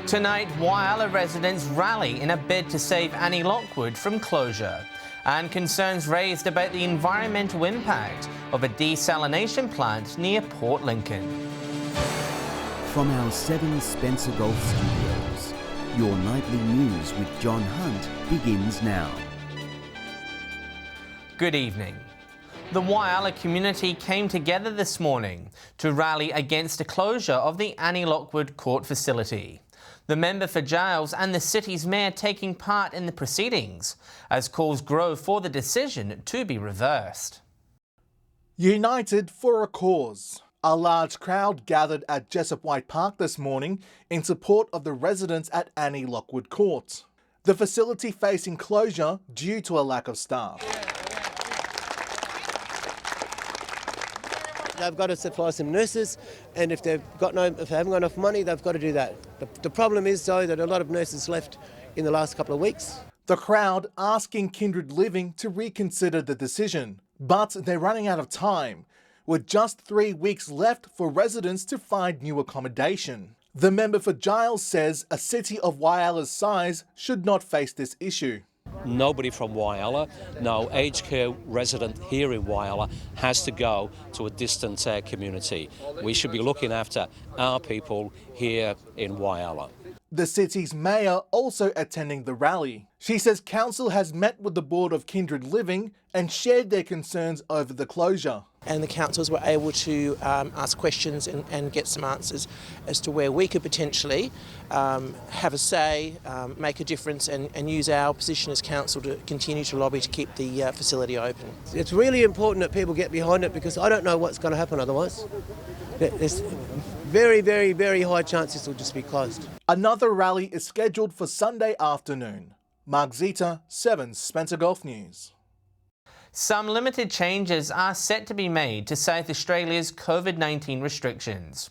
Tonight, Whyalla residents rally in a bid to save Annie Lockwood from closure, and concerns raised about the environmental impact of a desalination plant near Port Lincoln. From our 7 Spencer Golf Studios, your nightly news with John Hunt begins now. Good evening. The Whyalla community came together this morning to rally against a closure of the Annie Lockwood court facility. The member for Giles and the city's mayor taking part in the proceedings as calls grow for the decision to be reversed. United for a cause. A large crowd gathered at Jessup White Park this morning in support of the residents at Annie Lockwood Court. The facility facing closure due to a lack of staff. They've got to supply some nurses, and if they haven't got enough money, they've got to do that. The problem is, though, that a lot of nurses left in the last couple of weeks. The crowd asking Kindred Living to reconsider the decision, but they're running out of time, with just 3 weeks left for residents to find new accommodation. The member for Giles says a city of Whyalla's size should not face this issue. Nobody from Whyalla, no aged care resident here in Whyalla has to go to a distant community. We should be looking after our people here in Whyalla. The city's mayor also attending the rally. She says council has met with the board of Kindred Living and shared their concerns over the closure. And the councils were able to ask questions and get some answers as to where we could potentially have a say, make a difference and use our position as council to continue to lobby to keep the facility open. It's really important that people get behind it because I don't know what's going to happen otherwise. There's very, very, very high chances it'll just be closed. Another rally is scheduled for Sunday afternoon. Mark ZITA, 7 Spencer Golf News. Some limited changes are set to be made to South Australia's COVID-19 restrictions.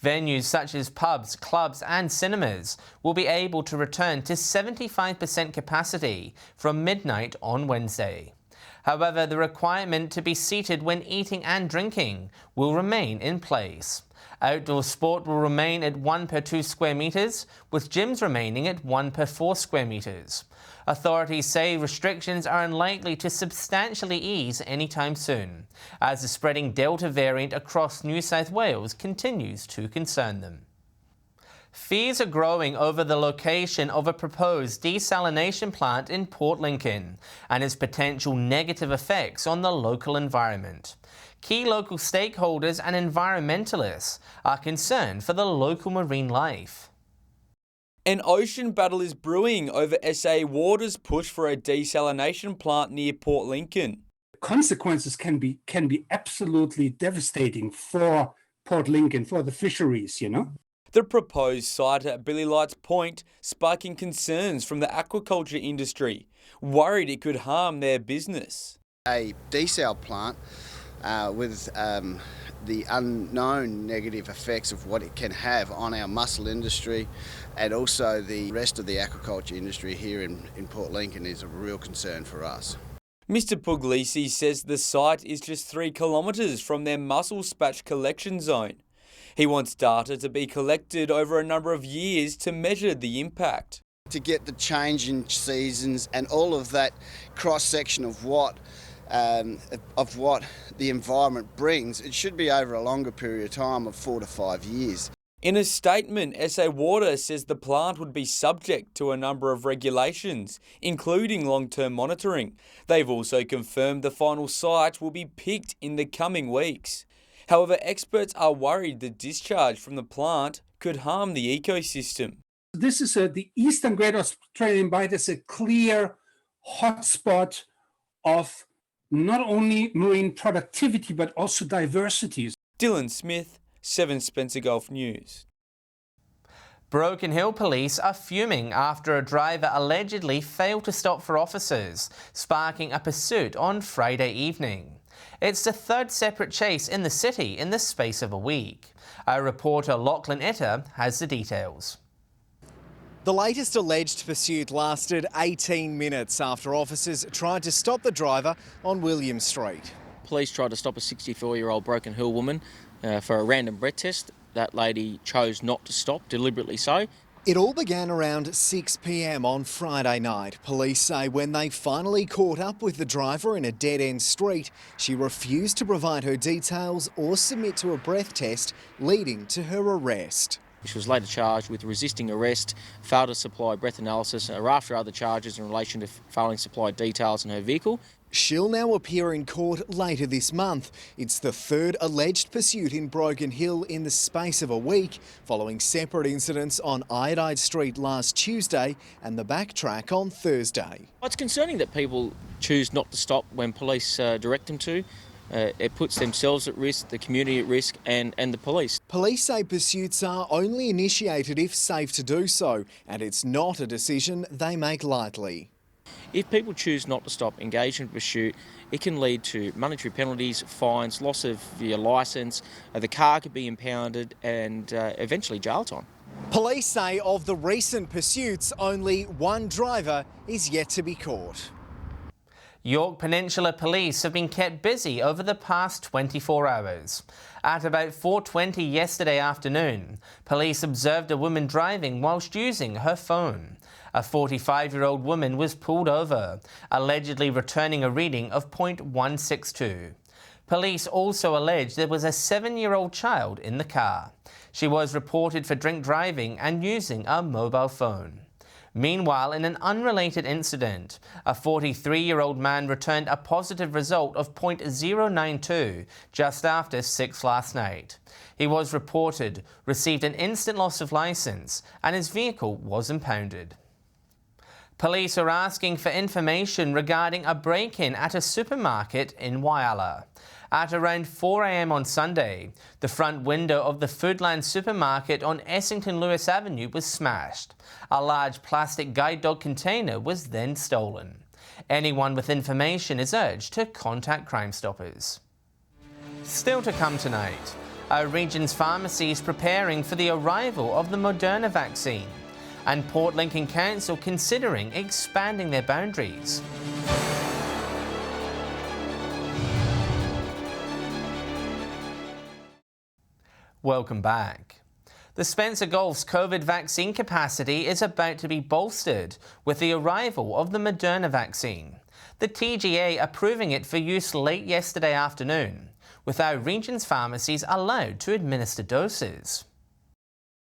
Venues such as pubs, clubs and cinemas will be able to return to 75% capacity from midnight on Wednesday. However, the requirement to be seated when eating and drinking will remain in place. Outdoor sport will remain at 1 per 2 square metres, with gyms remaining at 1 per 4 square metres. Authorities say restrictions are unlikely to substantially ease anytime soon, as the spreading Delta variant across New South Wales continues to concern them. Fears are growing over the location of a proposed desalination plant in Port Lincoln and its potential negative effects on the local environment. Key local stakeholders and environmentalists are concerned for the local marine life. An ocean battle is brewing over SA Water's push for a desalination plant near Port Lincoln. Consequences can be absolutely devastating for Port Lincoln, for the fisheries, you know. The proposed site at Billy Light's Point sparking concerns from the aquaculture industry, worried it could harm their business. A desal plant with the unknown negative effects of what it can have on our mussel industry and also the rest of the aquaculture industry here in Port Lincoln is a real concern for us. Mr Puglisi says the site is just 3 kilometres from their mussel spatch collection zone. He wants data to be collected over a number of years to measure the impact. To get the change in seasons and all of that cross-section of what the environment brings, it should be over a longer period of time of 4 to 5 years. In a statement, SA Water says the plant would be subject to a number of regulations, including long-term monitoring. They've also confirmed the final site will be picked in the coming weeks. However, experts are worried the discharge from the plant could harm the ecosystem. This is the Eastern Great Australian Bight is a clear hotspot of not only marine productivity but also diversity. Dylan Smith, 7 Spencer Golf News. Broken Hill police are fuming after a driver allegedly failed to stop for officers, sparking a pursuit on Friday evening. It's the 3rd separate chase in the city in the space of a week. Our reporter LACHLAN has the details. The latest alleged pursuit lasted 18 minutes after officers tried to stop the driver on William Street. Police tried to stop a 64-year-old Broken Hill woman for a random breath test. That lady chose not to stop, deliberately so. It all began around 6 p.m. on Friday night. Police say when they finally caught up with the driver in a dead-end street, she refused to provide her details or submit to a breath test, leading to her arrest. She was later charged with resisting arrest, failed to supply breath analysis, or after other charges in relation to failing to supply details in her vehicle. She'll now appear in court later this month. It's the third alleged pursuit in Broken Hill in the space of a week, following separate incidents on Eyre Street last Tuesday and the backtrack on Thursday. It's concerning that people choose not to stop when police direct them to. It puts themselves at risk, the community at risk, and the police. Police say pursuits are only initiated if safe to do so, and it's not a decision they make lightly. If people choose not to stop, engage in pursuit, it can lead to monetary penalties, fines, loss of your licence, the car could be impounded and eventually jail time. Police say of the recent pursuits, only one driver is yet to be caught. York Peninsula Police have been kept busy over the past 24 hours. At about 4:20 yesterday afternoon, police observed a woman driving whilst using her phone. A 45-year-old woman was pulled over, allegedly returning a reading of .162. Police also allege there was a 7-year-old child in the car. She was reported for drink driving and using a mobile phone. Meanwhile, in an unrelated incident, a 43-year-old man returned a positive result of .092 just after 6 last night. He was reported, received an instant loss of licence, and his vehicle was impounded. Police are asking for information regarding a break-in at a supermarket in Whyalla. At around 4 a.m. on Sunday, the front window of the Foodland supermarket on Essington Lewis Avenue was smashed. A large plastic guide dog container was then stolen. Anyone with information is urged to contact Crime Stoppers. Still to come tonight, our region's pharmacies preparing for the arrival of the Moderna vaccine, and Port Lincoln Council considering expanding their boundaries. Welcome back. The Spencer Gulf's COVID vaccine capacity is about to be bolstered with the arrival of the Moderna vaccine. The TGA approving it for use late yesterday afternoon, with our region's pharmacies allowed to administer doses.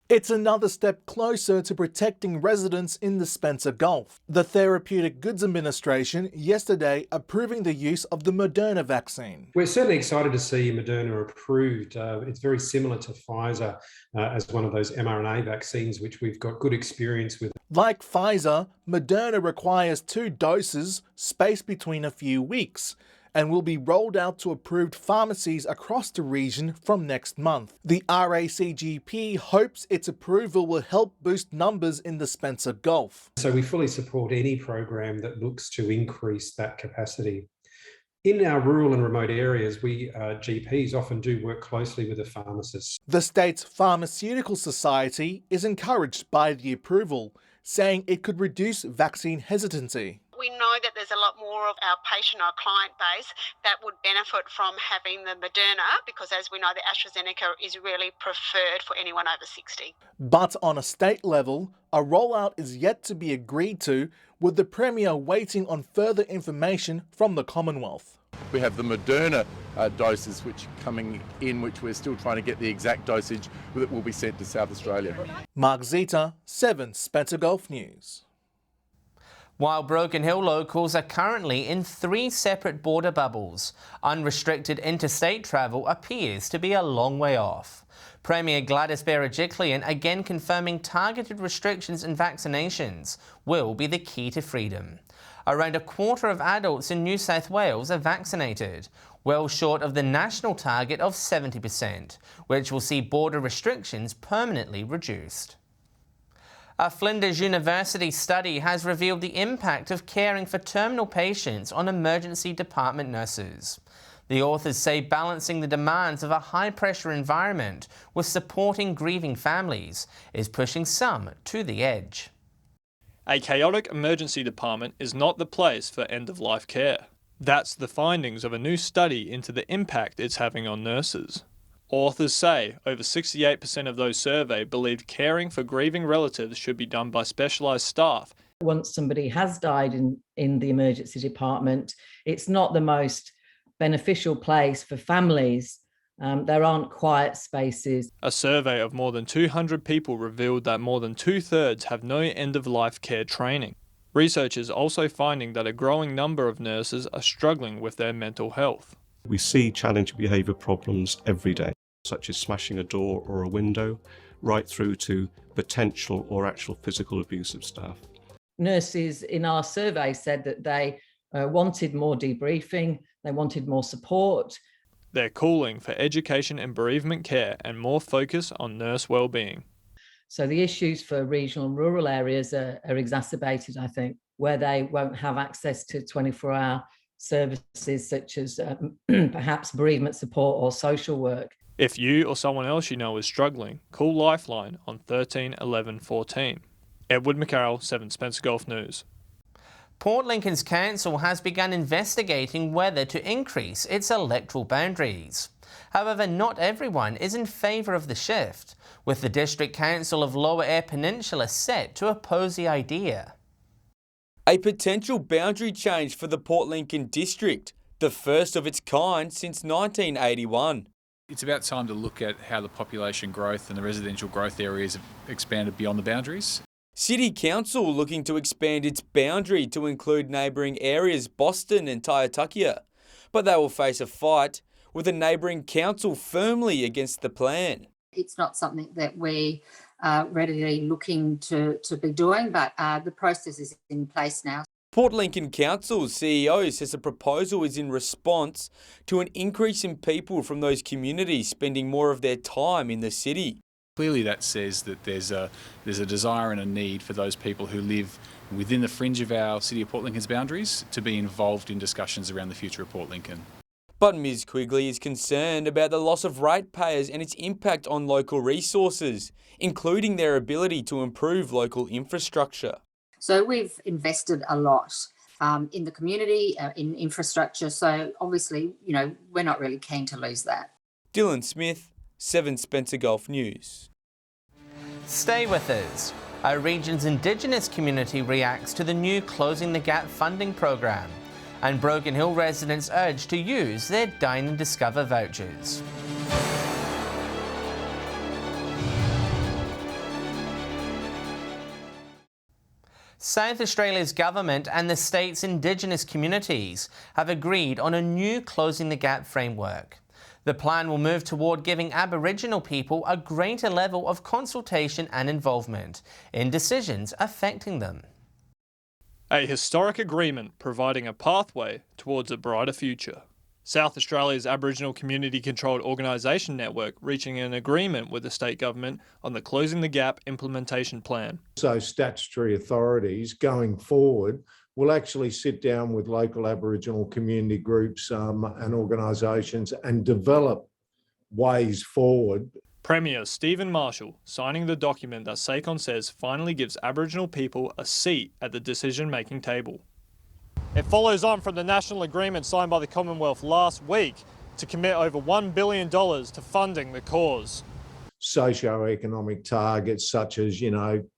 It's another step closer to protecting residents in the Spencer Gulf. The Therapeutic Goods Administration yesterday approving the use of the Moderna vaccine. We're certainly excited to see Moderna approved. It's very similar to Pfizer as one of those mRNA vaccines, which we've got good experience with. Like Pfizer, Moderna requires 2 doses spaced between a few weeks, and will be rolled out to approved pharmacies across the region from next month. The RACGP hopes its approval will help boost numbers in the Spencer Gulf. So we fully support any program that looks to increase that capacity. In our rural and remote areas, we GPs often do work closely with the pharmacists. The state's Pharmaceutical Society is encouraged by the approval, saying it could reduce vaccine hesitancy. We know that there's a lot more of our patient, our client base that would benefit from having the Moderna, because as we know, the AstraZeneca is really preferred for anyone over 60. But on a state level, a rollout is yet to be agreed to, with the Premier waiting on further information from the Commonwealth. We have the Moderna doses which are coming in, which we're still trying to get the exact dosage that will be sent to South Australia. Mark ZITA, 7 Spencer Gulf News. While Broken Hill locals are currently in 3 separate border bubbles, unrestricted interstate travel appears to be a long way off. Premier Gladys Berejiklian again confirming targeted restrictions and vaccinations will be the key to freedom. Around a quarter of adults in New South Wales are vaccinated, well short of the national target of 70%, which will see border restrictions permanently reduced. A Flinders University study has revealed the impact of caring for terminal patients on emergency department nurses. The authors say balancing the demands of a high-pressure environment with supporting grieving families is pushing some to the edge. A chaotic emergency department is not the place for end-of-life care. That's the findings of a new study into the impact it's having on nurses. Authors say over 68% of those surveyed believed caring for grieving relatives should be done by specialised staff. Once somebody has died in the emergency department, it's not the most beneficial place for families. There aren't quiet spaces. A survey of more than 200 people revealed that more than 2/3 have no end-of-life care training. Researchers also finding that a growing number of nurses are struggling with their mental health. We see challenging behaviour problems every day, such as smashing a door or a window, right through to potential or actual physical abuse of staff. Nurses in our survey said that they wanted more debriefing, they wanted more support. They're calling for education and bereavement care and more focus on nurse wellbeing. So the issues for regional and rural areas are exacerbated, I think, where they won't have access to 24-hour services such as perhaps bereavement support or social work. If you or someone else you know is struggling, call Lifeline on 13 11 14. Edward McCarroll, 7 Spencer Gulf News. Port Lincoln's council has begun investigating whether to increase its electoral boundaries. However, not everyone is in favour of the shift, with the District Council of Lower Eyre Peninsula set to oppose the idea. A potential boundary change for the Port Lincoln district, the first of its kind since 1981. It's about time to look at how the population growth and the residential growth areas have expanded beyond the boundaries. City Council looking to expand its boundary to include neighbouring areas Boston and Tyatukia, but they will face a fight with a neighbouring council firmly against the plan. It's not something that we are readily looking to be doing, but the process is in place now. Port Lincoln Council's CEO says the proposal is in response to an increase in people from those communities spending more of their time in the city. Clearly that says that there's a desire and a need for those people who live within the fringe of our City of Port Lincoln's boundaries to be involved in discussions around the future of Port Lincoln. But Ms Quigley is concerned about the loss of ratepayers and its impact on local resources, including their ability to improve local infrastructure. So we've invested a lot in the community, in infrastructure. So obviously, we're not really keen to lose that. Dylan Smith, 7 Spencer Gulf News. Stay with us. Our region's Indigenous community reacts to the new Closing the Gap funding program, and Broken Hill residents urged to use their Dine and Discover vouchers. South Australia's government and the state's Indigenous communities have agreed on a new Closing the Gap framework. The plan will move toward giving Aboriginal people a greater level of consultation and involvement in decisions affecting them. A historic agreement providing a pathway towards a brighter future. South Australia's Aboriginal community-controlled organisation network reaching an agreement with the state government on the Closing the Gap implementation plan. So statutory authorities going forward will actually sit down with local Aboriginal community groups and organisations and develop ways forward. Premier Stephen Marshall signing the document that SACON says finally gives Aboriginal people a seat at the decision-making table. It follows on from the national agreement signed by the Commonwealth last week to commit over $1 billion to funding the cause. Socio-economic targets such as,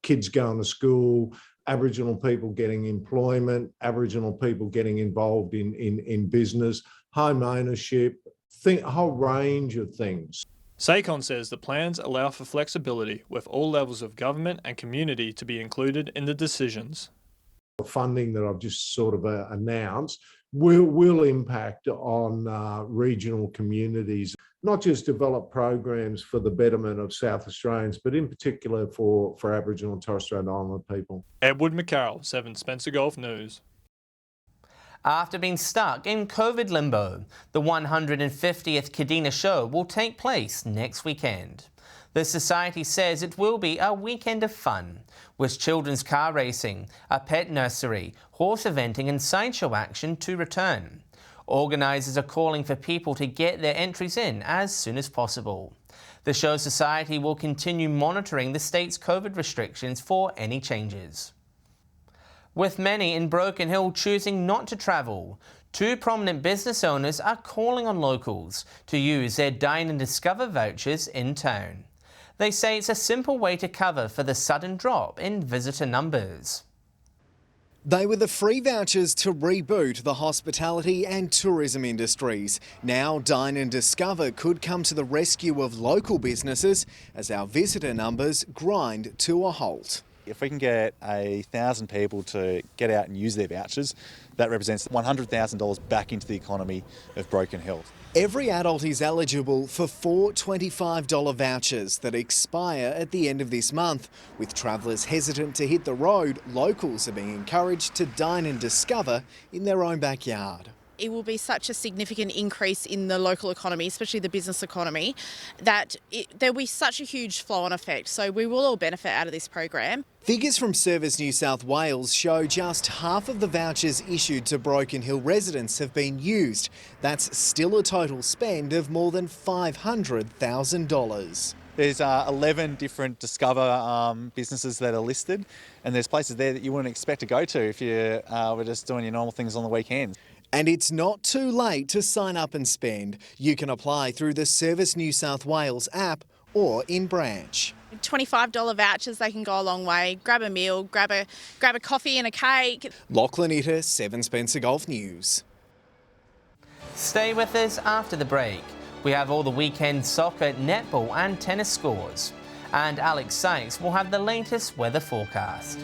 kids going to school, Aboriginal people getting employment, Aboriginal people getting involved in business, home ownership, a whole range of things. SACON says the plans allow for flexibility with all levels of government and community to be included in the decisions. The funding that I've just sort of announced will impact on regional communities, not just develop programs for the betterment of South Australians, but in particular for Aboriginal and Torres Strait Islander people. Edward McCarroll, 7 Spencer Gulf News. After being stuck in COVID limbo, the 150th Kadina show will take place next weekend. The Society says it will be a weekend of fun, with children's car racing, a pet nursery, horse eventing and sideshow action to return. Organisers are calling for people to get their entries in as soon as possible. The Show Society will continue monitoring the state's COVID restrictions for any changes. With many in Broken Hill choosing not to travel, Two prominent business owners are calling on locals to use their Dine and Discover vouchers in town. They say it's a simple way to cover for the sudden drop in visitor numbers. They were the free vouchers to reboot the hospitality and tourism industries. Now Dine and Discover could come to the rescue of local businesses as our visitor numbers grind to a halt. If we can get 1,000 people to get out and use their vouchers, that represents $100,000 back into the economy of Broken Hill. Every adult is eligible for 4 $25 vouchers that expire at the end of this month. With travellers hesitant to hit the road, locals are being encouraged to dine and discover in their own backyard. It will be such a significant increase in the local economy, especially the business economy, that there will be such a huge flow-on effect. So we will all benefit out of this program. Figures from Service New South Wales show just half of the vouchers issued to Broken Hill residents have been used. That's still a total spend of more than $500,000. There's 11 different Discover businesses that are listed, and there's places there that you wouldn't expect to go to if you were just doing your normal things on the weekends. And it's not too late to sign up and spend. You can apply through the Service New South Wales app or in branch. $25 vouchers, they can go a long way. Grab a meal, grab a coffee and a cake. LACHLAN, ITTER, 7 Spencer Golf News. Stay with us after the break. We have all the weekend soccer, netball and tennis scores. And Alex Sykes will have the latest weather forecast.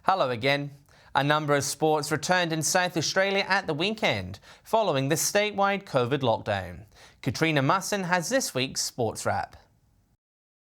Hello again. A number of sports returned in South Australia at the weekend, following the statewide COVID lockdown. Katrina Musson has this week's sports wrap.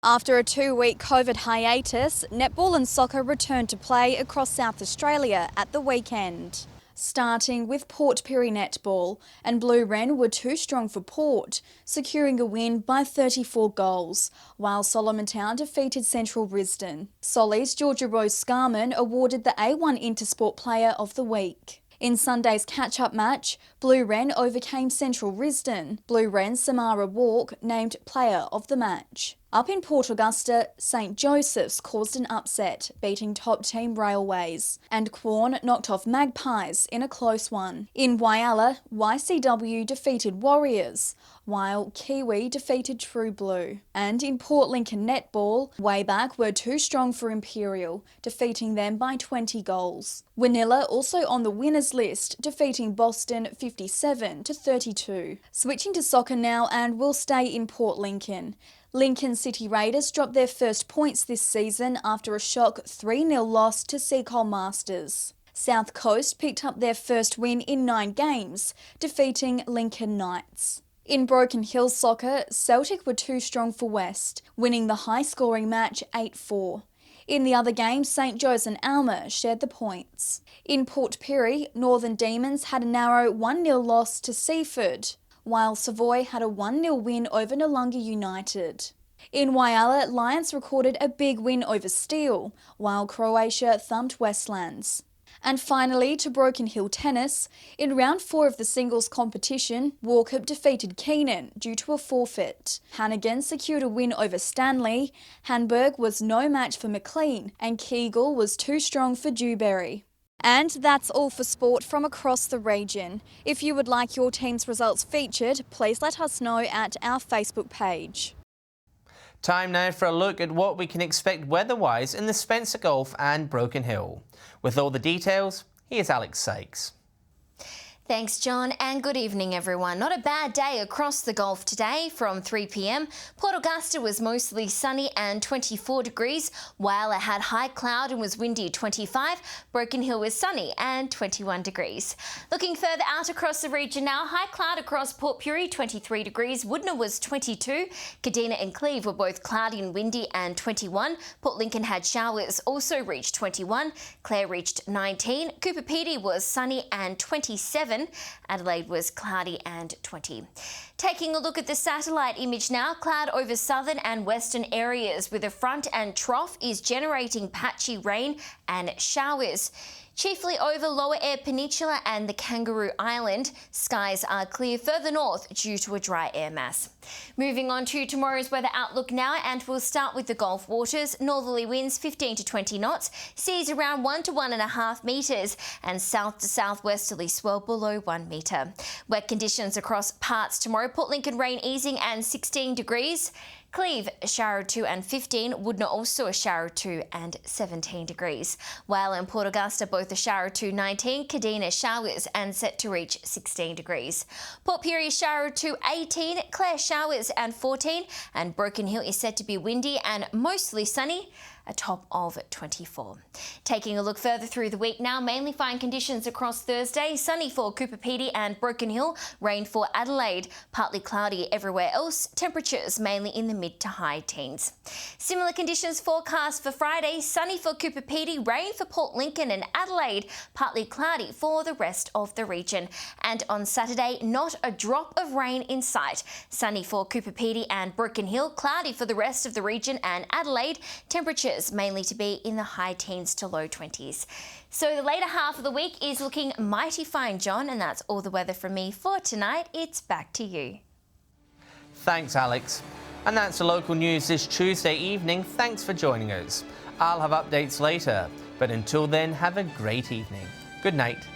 After a 2-week COVID hiatus, netball and soccer returned to play across South Australia at the weekend. Starting with Port Pirie netball, and Blue Wren were too strong for Port, securing a win by 34 goals, while Solomon Town defeated Central Risdon. Solly's Georgia Rose Scarman awarded the A1 Intersport Player of the Week. In Sunday's catch-up match, Blue Wren overcame Central Risdon. Blue Wren's Samara Walk named Player of the Match. Up in Port Augusta, St Joseph's caused an upset, beating top team Railways, and Quorn knocked off Magpies in a close one. In Whyalla, YCW defeated Warriors, while Kiwi defeated True Blue. And in Port Lincoln netball, Wayback were too strong for Imperial, defeating them by 20 goals. Wanilla also on the winners list, defeating Boston 57-32. Switching to soccer now, and we'll stay in Port Lincoln. Lincoln City Raiders dropped their first points this season after a shock 3-0 loss to Seacole Masters. South Coast picked up their first win in 9 games, defeating Lincoln Knights. In Broken Hill soccer, Celtic were too strong for West, winning the high-scoring match 8-4. In the other game, St Joe's and Alma shared the points. In Port Pirie, Northern Demons had a narrow 1-0 loss to Seaford, while Savoy had a 1-0 win over Noongar United. In Whyalla, Lions recorded a big win over Steel, while Croatia thumped Westlands. And finally, to Broken Hill tennis, in round 4 of the singles competition, Walkup defeated Keenan due to a forfeit. Hannigan secured a win over Stanley, Hanberg was no match for McLean, and Kegel was too strong for Dewberry. And that's all for sport from across the region. If you would like your team's results featured, please let us know at our Facebook page. Time now for a look at what we can expect weather-wise in the Spencer Gulf and Broken Hill. With all the details, here's Alex Sykes. Thanks, John, and good evening, everyone. Not a bad day across the Gulf today from 3 p.m. Port Augusta was mostly sunny and 24 degrees, while it had high cloud and was windy 25. Broken Hill was sunny and 21 degrees. Looking further out across the region now, high cloud across Port Pirie, 23 degrees. Woodner was 22. Kadina and Cleve were both cloudy and windy and 21. Port Lincoln had showers, also reached 21. Clare reached 19. Cooper Pedy was sunny and 27. Adelaide was cloudy and 20. Taking a look at the satellite image now, cloud over southern and western areas with a front and trough is generating patchy rain and showers. chiefly over Lower Eyre Peninsula and the Kangaroo Island. Skies are clear further north due to a dry air mass. Moving on to tomorrow's weather outlook now, and we'll start with the Gulf waters. Northerly winds 15 to 20 knots, seas around 1 to 1.5 metres, and south to southwesterly swell below 1 metre. Wet conditions across parts tomorrow. Port Lincoln rain easing and 16 degrees. Cleve, a shower of 2 and 15. Woodna also a shower of 2 and 17 degrees. While in Port Augusta, both a shower of 2, 19. Kadina showers and set to reach 16 degrees. Port Pirie shower of 2, 18. Clare showers and 14. And Broken Hill is set to be windy and mostly sunny, a top of 24. Taking a look further through the week now, mainly fine conditions across Thursday. Sunny for Cooper Pedy and Broken Hill. Rain for Adelaide. Partly cloudy everywhere else. Temperatures mainly in the mid to high teens. Similar conditions forecast for Friday. Sunny for Cooper Pedy. Rain for Port Lincoln and Adelaide. Partly cloudy for the rest of the region. And on Saturday, not a drop of rain in sight. Sunny for Cooper Pedy and Broken Hill. Cloudy for the rest of the region and Adelaide. Temperatures mainly to be in the high teens to low 20s. So the later half of the week is looking mighty fine, John, and that's all the weather from me for tonight. It's back to you. Thanks, Alex. And that's the local news this Tuesday evening. Thanks for joining us. I'll have updates later, but until then, have a great evening. Good night.